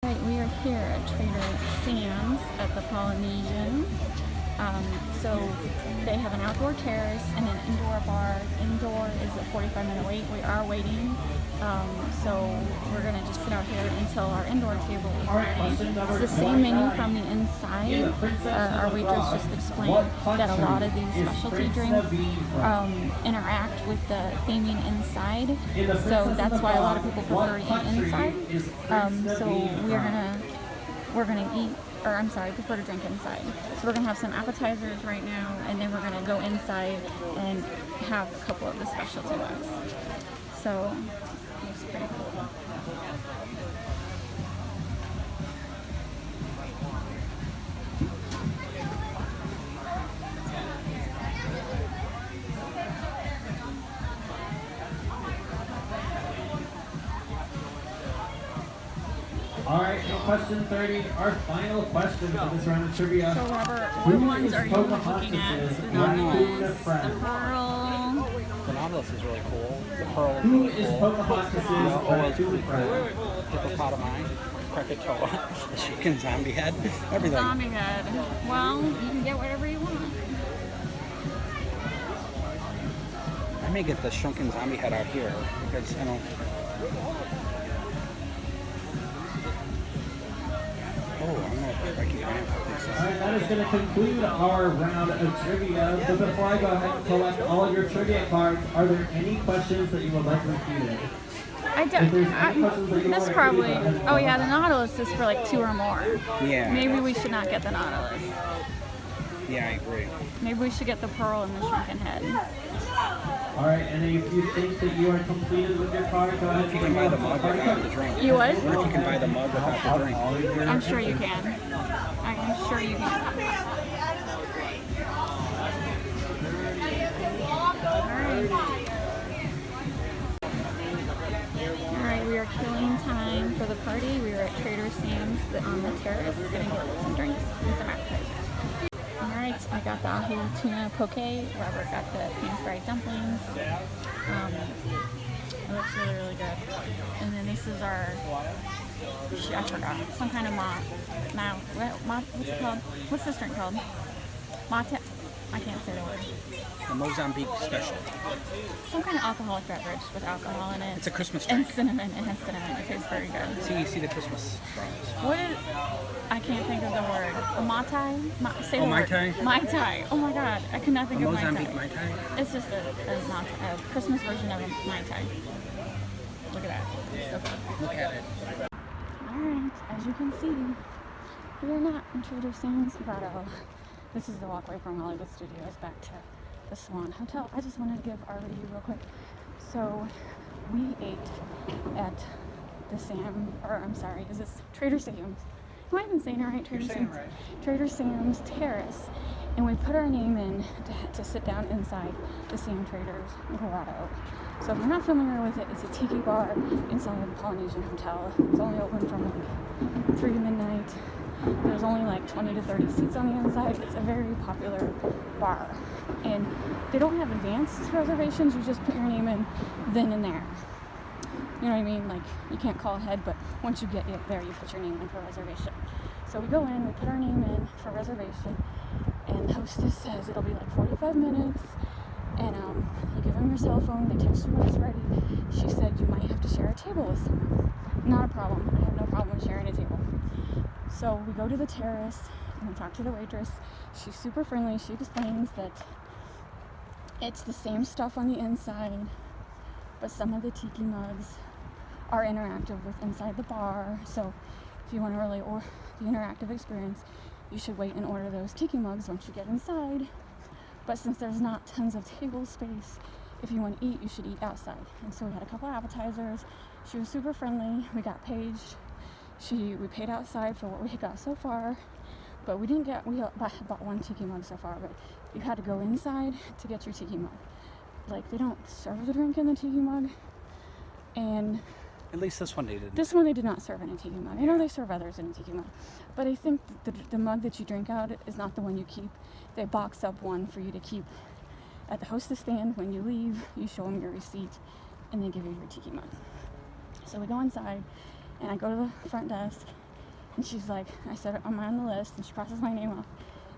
Right, we are here at Trader Sam's at the Polynesian. So they have an outdoor terrace and an indoor bar. Indoor is a 45-minute wait. We are waiting. So we're going to just sit out here until our indoor table is ready. It's the same menu from the inside. Our waitress just explained that a lot of these specialty drinks interact with the theming inside. So that's why a lot of people prefer to eat inside. So we're gonna eat, or I'm sorry, prefer to drink inside. So we're gonna have some appetizers right now, and then we're gonna go inside and have a couple of the specialty ones. So it's pretty cool. All right, and question 30, our final question for this round of trivia. So Robert, what ones are you looking at? The pearl. The Nautilus is really cool. The Pearl is Who really is cool. Pocahontas' Really cool. Hippopotami, Krakatoa, the chicken zombie head, everything. Zombie head. Well, you can get whatever you want. I may get the shrunken zombie head out here because I don't. Oh, I'm gonna break your hand. All right, that is going to conclude our round of trivia. But before I go ahead and collect all of your trivia cards, are there any questions that you would like repeated? This probably, oh yeah, the Nautilus is for like 2 or more. Yeah. Maybe we should not get the Nautilus. Yeah, I agree. Maybe we should get the pearl and the shrunken head. All right, and if you think that you are completed with your card, go ahead. If you can buy the mug without the drink. You what? What if you can buy the mug without the drink? I'm sure you can. I am sure you can. Alright, we are killing time for the party. We are at Trader Sam's on the terrace. Gonna get some drinks and some appetizers. Alright, I got the ahi tuna poke. Robert got the pan-fried dumplings. It looks really, really good. And then this is our, I forgot, some kind of what's it called? What's this drink called? Mate? I can't say the word. The Mozambique special. Some kind of alcoholic beverage with alcohol in it. It's a Christmas drink. And cinnamon. It has cinnamon. It tastes very good. See the Christmas straws. What is, I can't think of the word. A Mai Tai? Say the Mai word. Tai? Mai Tai. Oh my god. I could not think of Mai Tai. Mozambique Mai Tai? It's just a Christmas version of a Mai Tai. Look at that. It's so good. Look at it. Alright, as you can see, we are not in Trader Sam's Grotto. This is the walkway from Hollywood Studios back to the Swan Hotel. I just wanted to give our review real quick. So, we ate at the is this Trader Sam's? Am I even saying it right? Trader Sam's. Right. Trader Sam's Terrace. And we put our name in to sit down inside the Sam Trader's Grotto. So if you're not familiar with it, it's a tiki bar inside of the Polynesian Hotel. It's only open from like 3 to midnight. There's only like 20 to 30 seats on the inside. It's a very popular bar. And they don't have advanced reservations. You just put your name in then and there. You know what I mean? Like, you can't call ahead, but once you get there, you put your name in for reservation. So we go in, we put our name in for reservation, and the hostess says it'll be like 45 minutes. And you give them your cell phone, they text you when it's ready. She said you might have to share a table with someone. Not a problem. I have no problem sharing a table. So we go to the terrace and we talk to the waitress. She's super friendly. She explains that it's the same stuff on the inside, but some of the tiki mugs are interactive with inside the bar. So if you want to really the interactive experience, you should wait and order those tiki mugs once you get inside. But since there's not tons of table space, if you want to eat, you should eat outside. And so we had a couple appetizers. She was super friendly. We got paged. We paid outside for what we got so far, but we bought 1 tiki mug so far, but you had to go inside to get your tiki mug. Like, they don't serve the drink in the tiki mug, and At least this one they didn't. this one they did not serve in a tiki mug. I know they serve others in a tiki mug, but I think the mug that you drink out is not the one you keep. They box up one for you to keep at the hostess stand. When you leave, you show them your receipt, and they give you your tiki mug. So we go inside, and I go to the front desk, And she's like, I said, am I on the list? And she crosses my name off.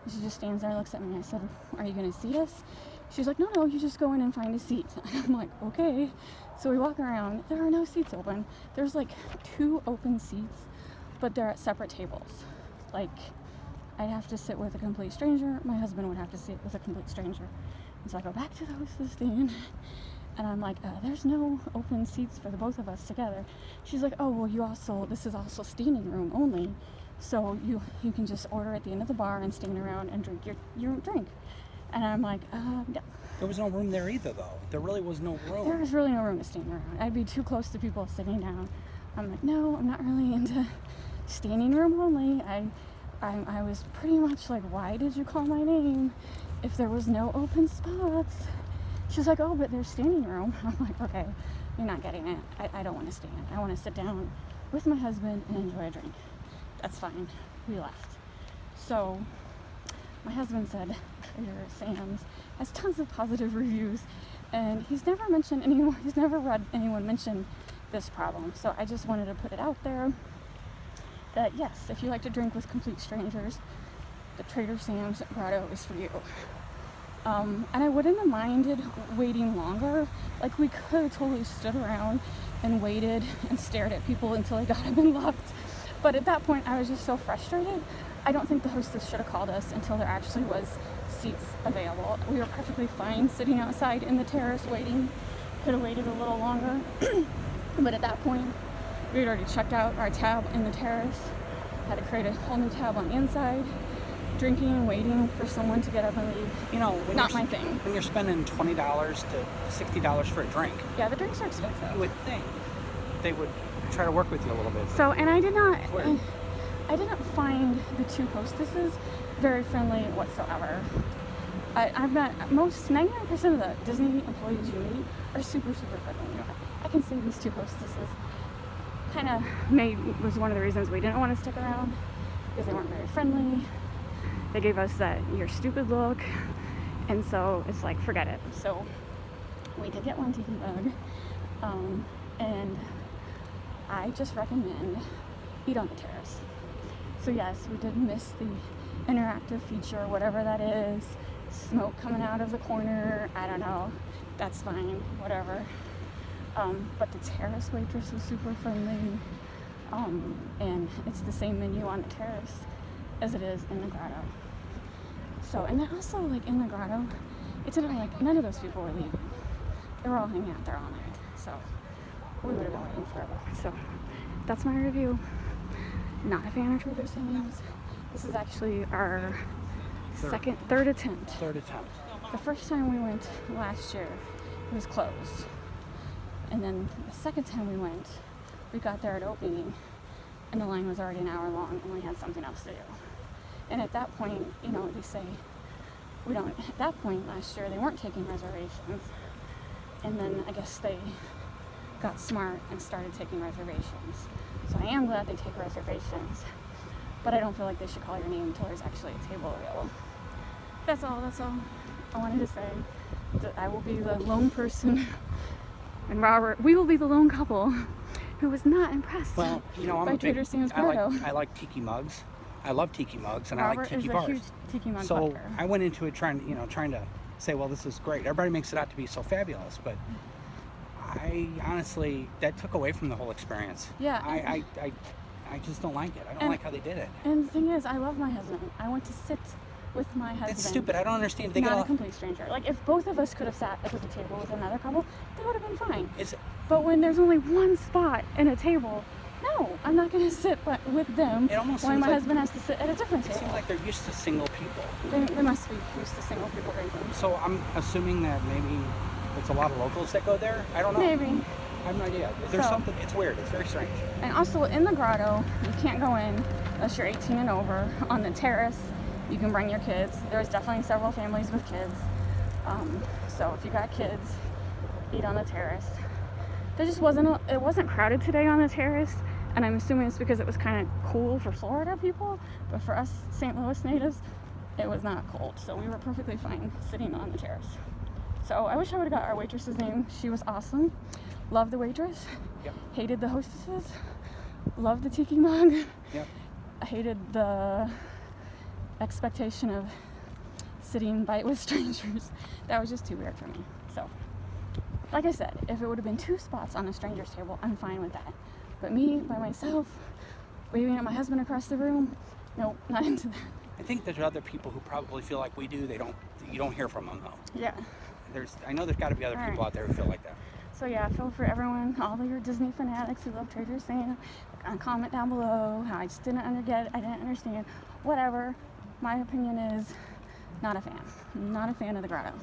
And she just stands there and looks at me. I said, are you going to seat us? She's like, no, you just go in and find a seat. And I'm like, okay. So we walk around. There are no seats open. There's like 2 open seats, but they're at separate tables. Like, I'd have to sit with a complete stranger. My husband would have to sit with a complete stranger. And so I go back to the hostess stand. And I'm like, there's no open seats for the both of us together. She's like, oh, well, this is also standing room only. So you can just order at the end of the bar and stand around and drink your drink. And I'm like, no. There was no room there either, though. There really was no room. There was really no room to stand around. I'd be too close to people sitting down. I'm like, no, I'm not really into standing room only. I was pretty much like, why did you call my name if there was no open spots? She's like, oh, but there's standing room. I'm like, okay, you're not getting it. I don't want to stand. I want to sit down with my husband and enjoy a drink. That's fine. We left. So my husband said Trader Sam's has tons of positive reviews, and he's never read anyone mention this problem. So I just wanted to put it out there that yes, if you like to drink with complete strangers, the Trader Sam's Grotto is for you. And I wouldn't have minded waiting longer. Like, we could have totally stood around and waited and stared at people until they got up and left. But at that point, I was just so frustrated. I don't think the hostess should have called us until there actually was seats available. We were perfectly fine sitting outside in the terrace waiting. Could have waited a little longer. But at that point, we had already checked out our tab in the terrace. Had to create a whole new tab on the inside. Drinking and waiting for someone to get up and leave. You know, not my thing. When you're spending $20 to $60 for a drink. Yeah, the drinks are expensive. You would think they would try to work with you a little bit. So, and I didn't find the 2 hostesses very friendly whatsoever. I've met 99% of the Disney employees you meet are super, super friendly. I can say these 2 hostesses kind of was one of the reasons we didn't want to stick around, because they weren't very friendly. They gave us that "you're stupid" look, and so it's like, forget it. So we did get one tiki mug, and I just recommend eat on the terrace. So yes, we did miss the interactive feature, whatever that is. Smoke coming out of the corner, I don't know. That's fine, whatever. But the terrace waitress was super friendly, and it's the same menu on the terrace as it is in the grotto. So, and then also, like, in the grotto, it didn't, like, none of those people were leaving. They were all hanging out there all night. So we would have been waiting forever. So that's my review. Not a fan of Trader Sam's. This is actually our third attempt. The first time we went last year, it was closed. And then the second time we went, we got there at opening, and the line was already an hour long, and we had something else to do. And at that point, you know, they say, at that point last year, they weren't taking reservations. And then I guess they got smart and started taking reservations. So I am glad they take reservations, but I don't feel like they should call your name until there's actually a table available. That's all I wanted to say. That I will be the lone person, and Robert, we will be the lone couple who was not impressed by Trader Sam's Grotto. I like tiki mugs. I love tiki mugs, and Robert I like tiki is bars. A huge tiki mug so collector. I went into it trying to say, well, this is great. Everybody makes it out to be so fabulous, but I honestly, that took away from the whole experience. Yeah. I just don't like it. I don't like how they did it. And the thing is, I love my husband. I want to sit with my husband. That's stupid. I don't understand. They not a complete stranger. Like, if both of us could have sat at the table with another couple, that would have been fine. But when there's only one spot in a table, no, I'm not going to sit with them while my husband has to sit at a different table. It seems like they're used to single people. They must be used to single people drinking. So I'm assuming that maybe it's a lot of locals that go there? I don't know. Maybe. I have no idea. There's something, it's weird. It's very strange. And also, in the grotto, you can't go in unless you're 18 and over. On the terrace, you can bring your kids. There's definitely several families with kids. So if you got kids, eat on the terrace. It wasn't crowded today on the terrace, and I'm assuming it's because it was kind of cool for Florida people, but for us St. Louis natives, it was not cold. So we were perfectly fine sitting on the terrace. So I wish I would have got our waitress's name. She was awesome. Loved the waitress. Yep. Hated the hostesses. Loved the tiki mug. Yep. hated the expectation of sitting by with strangers. That was just too weird for me. So, like I said, if it would have been 2 spots on a stranger's table, I'm fine with that. But me, by myself, waving at my husband across the room, nope, not into that. I think there's other people who probably feel like we do. You don't hear from them though. Yeah. I know there's got to be other All people right. out there who feel like that. So yeah, I feel for everyone, all of your Disney fanatics who love Trader Sam. Comment down below how I just didn't understand. Whatever. My opinion is not a fan. Not a fan of the grotto.